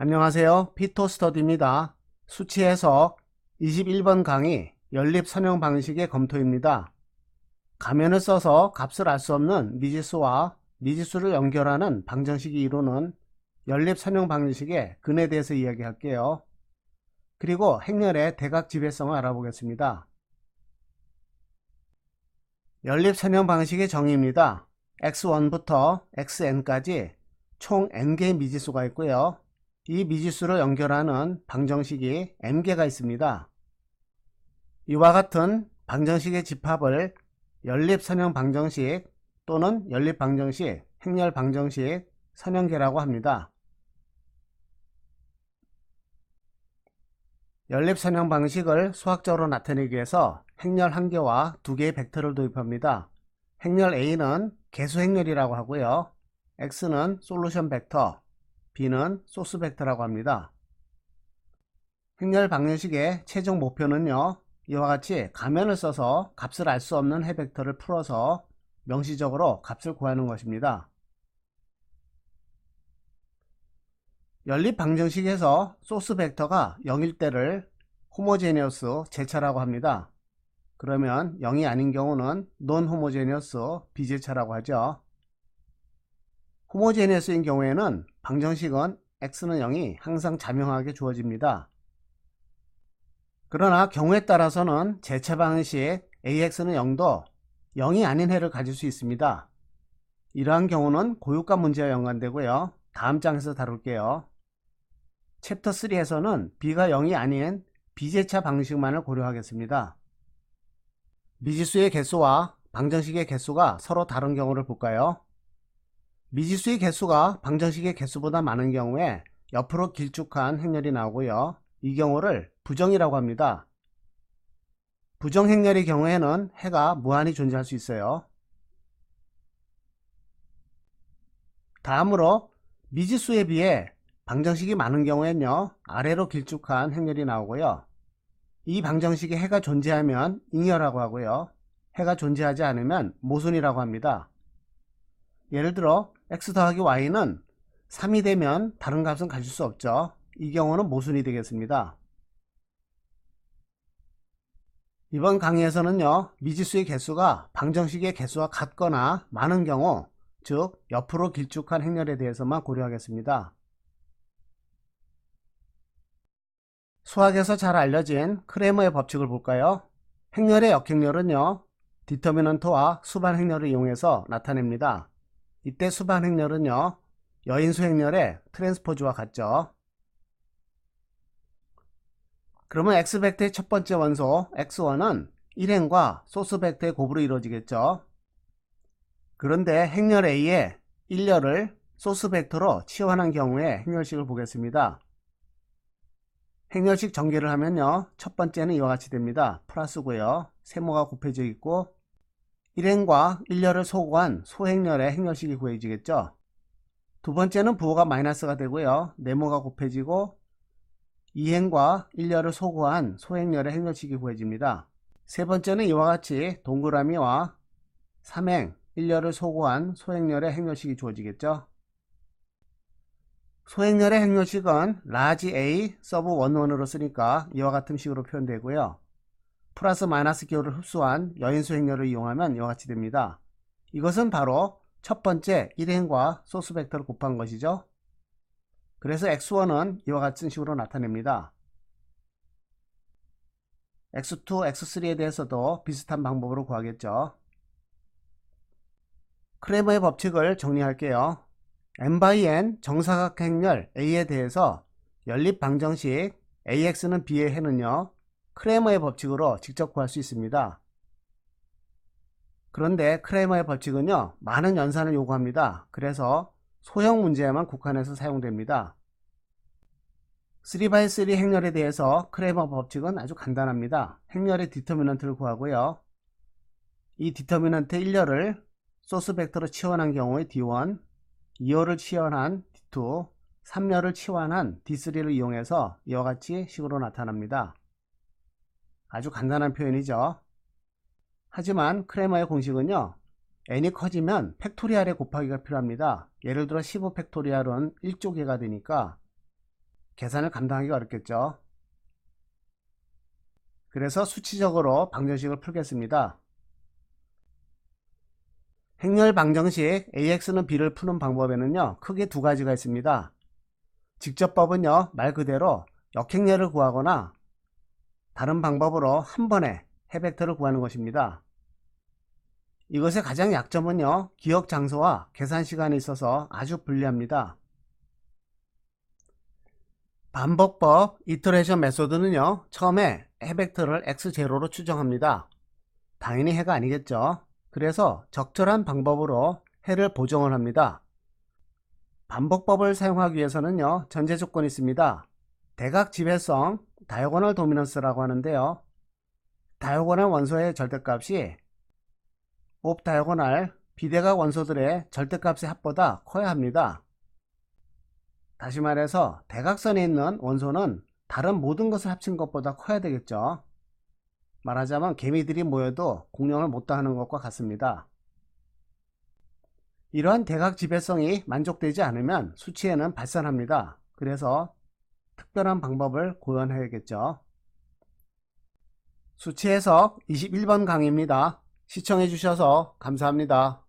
안녕하세요. 피토스터디입니다. 수치 해석 21번 강의 연립 선형 방식의 검토입니다. 가면을 써서 값을 알 수 없는 미지수와 미지수를 연결하는 방정식이 이루는 연립 선형 방식의 근에 대해서 이야기할게요. 그리고 행렬의 대각 지배성을 알아보겠습니다. 연립 선형 방식의 정의입니다. x1부터 xn까지 총 n개의 미지수가 있고요. 이 미지수를 연결하는 방정식이 m개가 있습니다. 이와 같은 방정식의 집합을 연립선형 방정식 또는 연립방정식, 행렬방정식, 선형계라고 합니다. 연립선형 방식을 수학적으로 나타내기 위해서 행렬 한 개와 두 개의 벡터를 도입합니다. 행렬 A는 개수 행렬이라고 하고요. X는 솔루션 벡터, B는 소스 벡터라고 합니다. 행렬 방정식의 최종 목표는요, 이와 같이 가면을 써서 값을 알 수 없는 해 벡터를 풀어서 명시적으로 값을 구하는 것입니다. 연립 방정식에서 소스 벡터가 0일 때를 호모제니어스 제차라고 합니다. 그러면 0이 아닌 경우는 논 호모제니어스 비제차라고 하죠. 호모제니어스인 경우에는 방정식은 x는 0이 항상 자명하게 주어집니다. 그러나 경우에 따라서는 제차 방식 AX는 0도 0이 아닌 해를 가질 수 있습니다. 이러한 경우는 고유가 문제와 연관되고요. 다음 장에서 다룰게요. 챕터 3에서는 B가 0이 아닌 비제차 방식만을 고려하겠습니다. 미지수의 개수와 방정식의 개수가 서로 다른 경우를 볼까요? 미지수의 개수가 방정식의 개수보다 많은 경우에 옆으로 길쭉한 행렬이 나오고요. 이 경우를 부정이라고 합니다. 부정 행렬의 경우에는 해가 무한히 존재할 수 있어요. 다음으로 미지수에 비해 방정식이 많은 경우에는요, 아래로 길쭉한 행렬이 나오고요. 이 방정식에 해가 존재하면 잉여라고 하고요. 해가 존재하지 않으면 모순이라고 합니다. 예를 들어 x 더하기 y는 3이 되면 다른 값은 가질 수 없죠. 이 경우는 모순이 되겠습니다. 이번 강의에서는요, 미지수의 개수가 방정식의 개수와 같거나 많은 경우, 즉 옆으로 길쭉한 행렬에 대해서만 고려하겠습니다. 수학에서 잘 알려진 크레머의 법칙을 볼까요? 행렬의 역행렬은요, 디터미넌트와 수반 행렬을 이용해서 나타냅니다. 이때 수반 행렬은요, 여인수 행렬의 트랜스포즈와 같죠. 그러면 x 벡터의 첫 번째 원소 x1은 1행과 소스 벡터의 곱으로 이루어지겠죠. 그런데 행렬 A의 1열을 소스 벡터로 치환한 경우에 행렬식을 보겠습니다. 행렬식 전개를 하면요, 첫 번째는 이와 같이 됩니다. 플러스고요, 세모가 곱해져 있고 1행과 1열을 소구한 소행렬의 행렬식이 구해지겠죠. 두 번째는 부호가 마이너스가 되고요, 네모가 곱해지고 2행과 1열을 소구한 소행렬의 행렬식이 구해집니다. 세 번째는 이와 같이 동그라미와 3행, 1열을 소구한 소행렬의 행렬식이 주어지겠죠. 소행렬의 행렬식은 라지 A 서브 11으로 쓰니까 이와 같은 식으로 표현되고요. 플러스 마이너스 기호를 흡수한 여인수 행렬을 이용하면 이와 같이 됩니다. 이것은 바로 첫 번째 1행과 소스 벡터를 곱한 것이죠. 그래서 x1은 이와 같은 식으로 나타냅니다. x2, x3에 대해서도 비슷한 방법으로 구하겠죠. 크레머의 법칙을 정리할게요. n/n 정사각행렬 A에 대해서 연립 방정식 AX는 B의 해는요, 크레머의 법칙으로 직접 구할 수 있습니다. 그런데 크레머의 법칙은요, 많은 연산을 요구합니다. 그래서 소형 문제에만 국한해서 사용됩니다. 3x3 행렬에 대해서 크레머 법칙은 아주 간단합니다. 행렬의 디터미넌트를 구하고요. 이 디터미넌트의 1열을 소스 벡터로 치환한 경우의 D1, 2열을 치환한 D2, 3열을 치환한 D3를 이용해서 이와 같이 식으로 나타납니다. 아주 간단한 표현이죠. 하지만 크레머의 공식은요, n이 커지면 팩토리얼의 곱하기가 필요합니다. 예를 들어 15 팩토리얼은 1조 개가 되니까 계산을 감당하기가 어렵겠죠. 그래서 수치적으로 방정식을 풀겠습니다. 행렬 방정식 AX는 B를 푸는 방법에는요, 크게 두 가지가 있습니다. 직접법은요, 말 그대로 역행렬을 구하거나 다른 방법으로 한 번에 해벡터를 구하는 것입니다. 이것의 가장 약점은요, 기억 장소와 계산 시간에 있어서 아주 불리합니다. 반복법 이터레이션 메소드는요, 처음에 해벡터를 x0로 추정합니다. 당연히 해가 아니겠죠. 그래서 적절한 방법으로 해를 보정을 합니다. 반복법을 사용하기 위해서는요, 전제 조건이 있습니다. 대각 지배성 다이고널 도미넌스라고 하는데요, 다이고널 원소의 절대값이 옵 다이고널 비대각 원소들의 절대값의 합보다 커야 합니다. 다시 말해서 대각선에 있는 원소는 다른 모든 것을 합친 것보다 커야 되겠죠. 말하자면 개미들이 모여도 공룡을 못 따는 것과 같습니다. 이러한 대각 지배성이 만족되지 않으면 수치에는 발산합니다. 그래서 특별한 방법을 고안해야겠죠. 수치 해석 21번 강의입니다. 시청해 주셔서 감사합니다.